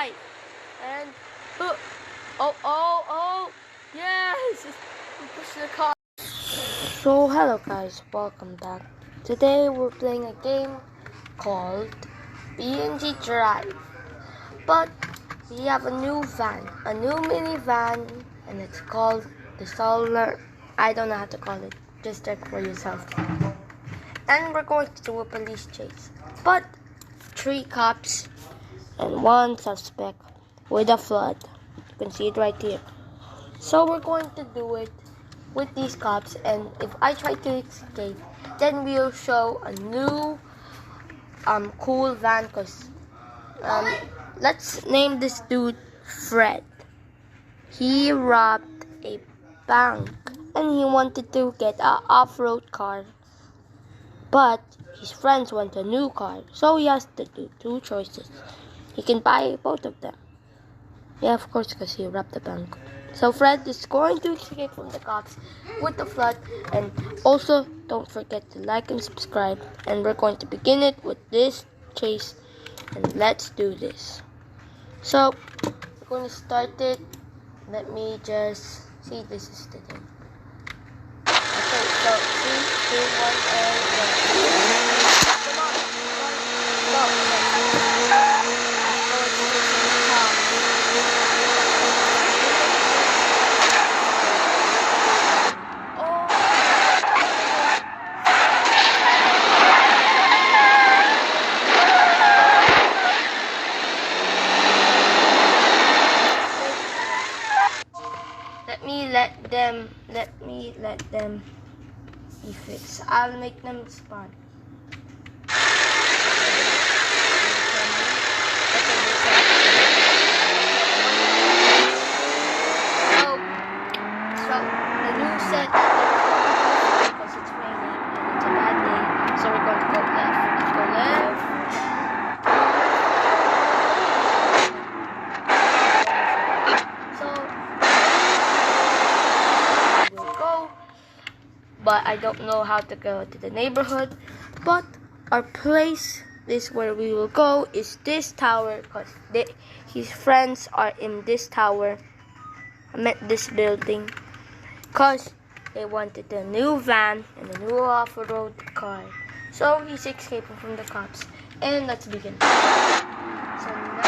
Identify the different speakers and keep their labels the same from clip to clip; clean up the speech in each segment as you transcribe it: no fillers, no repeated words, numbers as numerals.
Speaker 1: die. And oh, yes, we pushed the car. So hello guys, welcome back. Today we're playing a game called BeamNG Drive, but we have a new van, a new minivan, and it's called the Solar. I don't know how to call it. Just check for yourself. And we're going to do a police chase, but 3 cops and 1 suspect with a flood. You can see it right here. So we're going to do it with these cops, and if I try to escape, then we'll show a new cool van. Cause let's name this dude Fred. He robbed a bank and he wanted to get an off-road car, but his friends want a new car, so he has to do 2 choices. He can buy both of them. Yeah, of course, because he robbed the bank. So Fred is going to escape from the cops with the flood. And also, don't forget to like and subscribe. And we're going to begin it with this chase. And let's do this. So, we're going to start it. Let me just see, this is the thing. Okay, so 3, 2, 1, and go. Come on, go. Let me let them be fixed. I'll make them spawn. So the new set because it's raining and it's a bad day. So we're going to go left. Let's go left. But I don't know how to go to the neighborhood. But our place, this where we will go, is this tower, because his friends are in this tower. I meant this building, because they wanted a new van and a new off-road car. So he's escaping from the cops. And let's begin. So now,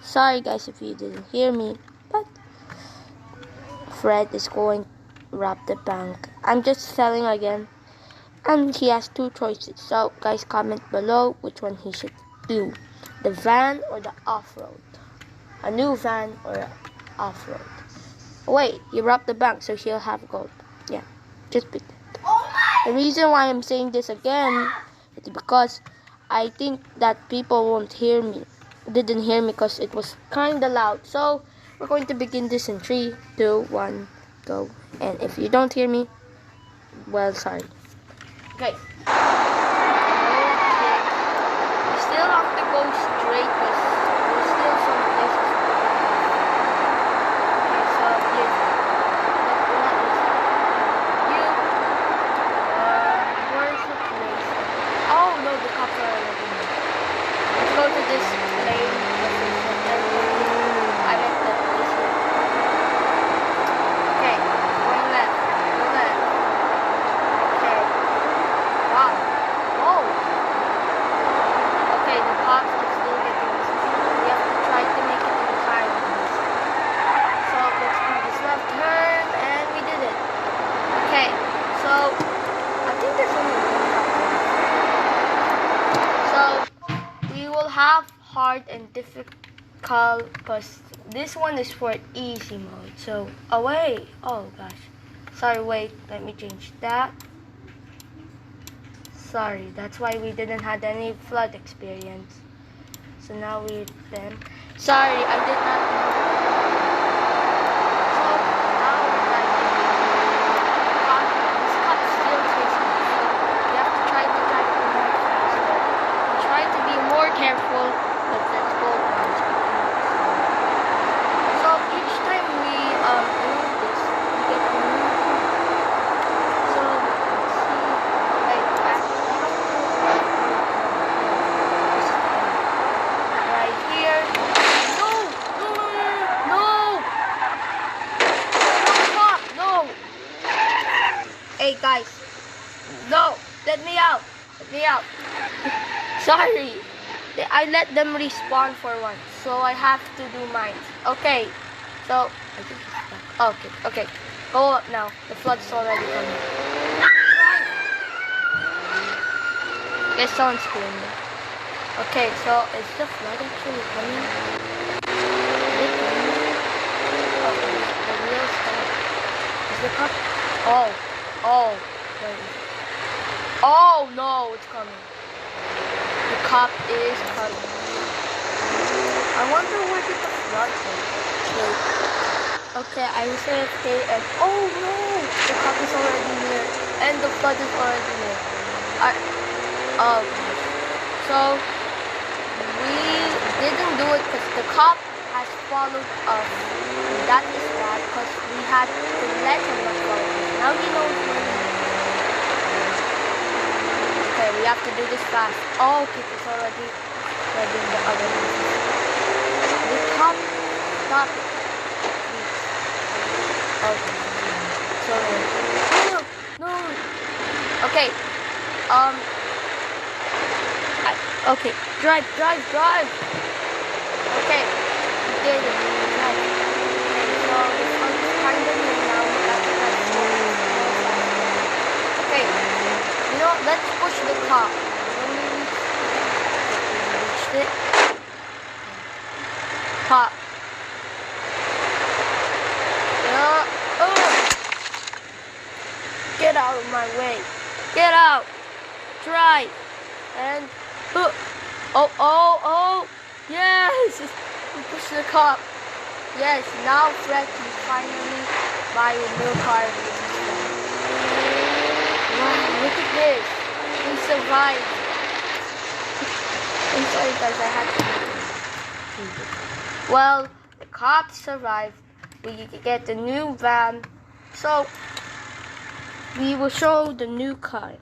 Speaker 1: sorry guys if you didn't hear me, but Fred is going to rob the bank. I'm just telling again, and he has 2 choices. So guys, comment below which one he should do, the van or the off-road. A new van or off-road. Wait, he robbed the bank, so he'll have gold. Yeah, just pick that. The reason why I'm saying this again is because I think that people won't hear me. Didn't hear me because it was kinda loud. So we're going to begin this in 3, 2, 1, go. And if you don't hear me, well, sorry. Okay. We still have to go straight because there's still some places. Okay, so here's where's the place? Oh no, the cops are already here. Let's go to this lane. I meant that this way. Okay, going left. Go left. Okay. Wow. Whoa. Okay, the cops are still getting us. We have to try to make it in time. So let's do this left turn, and we did it. Okay, so I think there's only one cop. So we will have hard and difficult, because this one is for easy mode. So away. Oh gosh, sorry, wait, let me change that. Sorry, that's why we didn't have any flood experience. So now we then, sorry, I did not know. guys. No, let me out. Let me out. Sorry. I let them respawn for once, so I have to do mine. Okay. So I think it's stuck. Okay. Go up now. The flood's already coming. Guess someone's screaming. Okay, so is the flood actually coming? Is it coming? Okay, the wheel's coming. Is the cup? Oh. There it is. Oh no, it's coming. The cop is coming. I wonder where did the flood go? Okay, I was AFK and oh no, the cop is already near and the flood is already near. So we didn't do it because the cop has followed us. And that is bad because we had to let him not follow us. Now he knows where we are. Okay, we have to do this fast. Oh, okay, it's already spreading the other one. The cop, stop it. Please. Okay. So, no. Okay. Okay, drive. Okay, we did it. Drive. Okay, so this one is kind of near now. We got to drive slowly. Okay, you know, let's push the car. When we reached it. Pop. Get out of my way. Get out. Drive. And oh, yes, we pushed the cop. Yes, now Fred can finally buy a new car. Wow, look at this. We survived. I'm sorry guys, I had to make it. Well, the cop survived. We get the new van. So we will show the new car.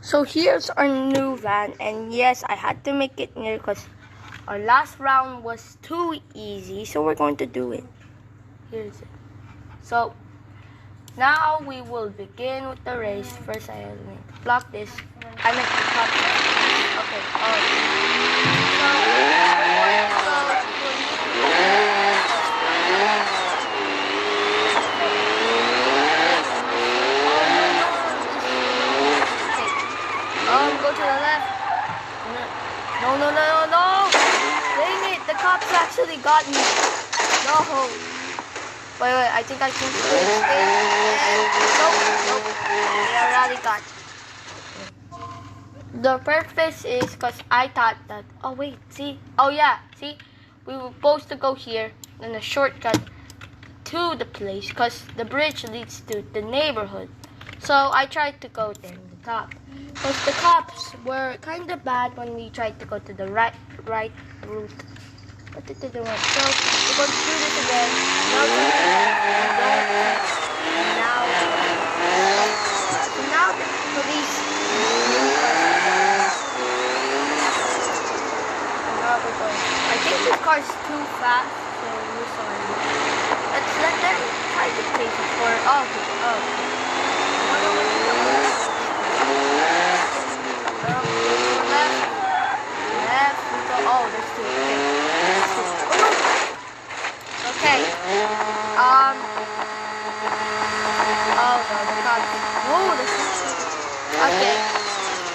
Speaker 1: So here's our new van, and yes, I had to make it near because our last round was too easy, so we're going to do it. Here's it. So now we will begin with the race. First I have to block this. I make the top. Okay, go to the left. No. Dang it, the cops actually got me. No. Wait, I think I can switch Nope. They already got me. The purpose is because I thought that, we were supposed to go here and a shortcut to the place because the bridge leads to the neighborhood. So I tried to go there in the top. Because the cops were kind of bad when we tried to go to the right route. But it didn't work. So we're going to do this again. Now the police. Now we're going. I think this car is too fast, so we're sorry. Let's let them try to chase us for. Oh, there's two. Okay. Oh no, the cops. Oh, there's two. Okay.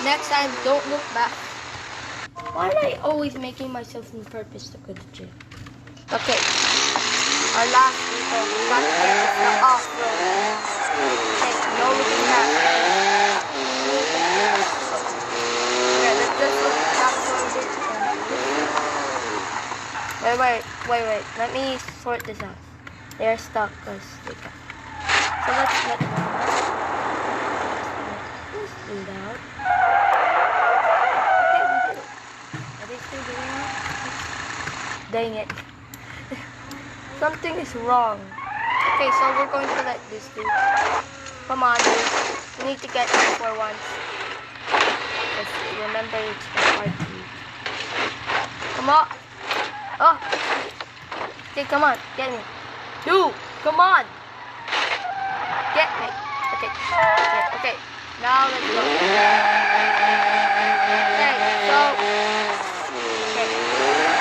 Speaker 1: Next time, don't look back. Why am I always making myself on purpose to go to jail? Okay. Our last vehicle. We got to get this the off-road. Okay, no looking back. Okay, let's just look back for a bit. Wait. Let me sort this out. They're stuck because they got. So let's let them out. Let's do that. Okay, we did it. Are they still doing it? Dang it. Something is wrong. Okay, so we're going to let this do. Come on, dude. We need to get this for once. Because remember, it's the part 2. Come on. Oh, okay, come on, get me. Dude, come on. Get me. Okay, Okay, now let's go. Okay, so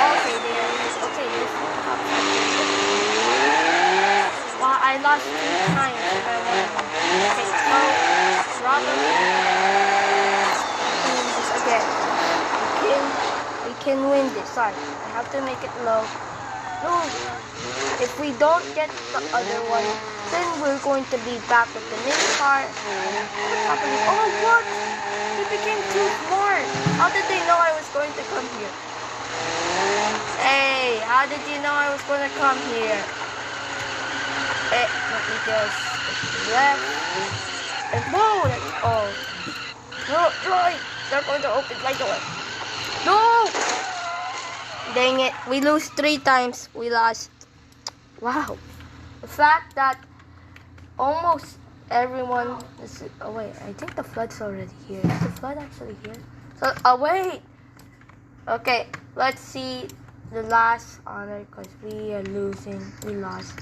Speaker 1: okay there. Okay, this is top section. Well, I lost 2 times if I won. Okay, so probably this again. We can win this. Sorry, I have to make it low. No, if we don't get the other one, then we're going to be back with the main car. What's happening? Oh, what? They became too smart. How did they know I was going to come here? Hey, how did you know I was going to come here? Let me just left. And whoa, that's all. No, right. They're going to open my door. No! Dang it, we lose 3 times. We lost. Wow. The fact that almost everyone is... Oh, wait. I think the flood's already here. Is the flood actually here? So, oh, wait. Okay, let's see the last honor because we are losing. We lost.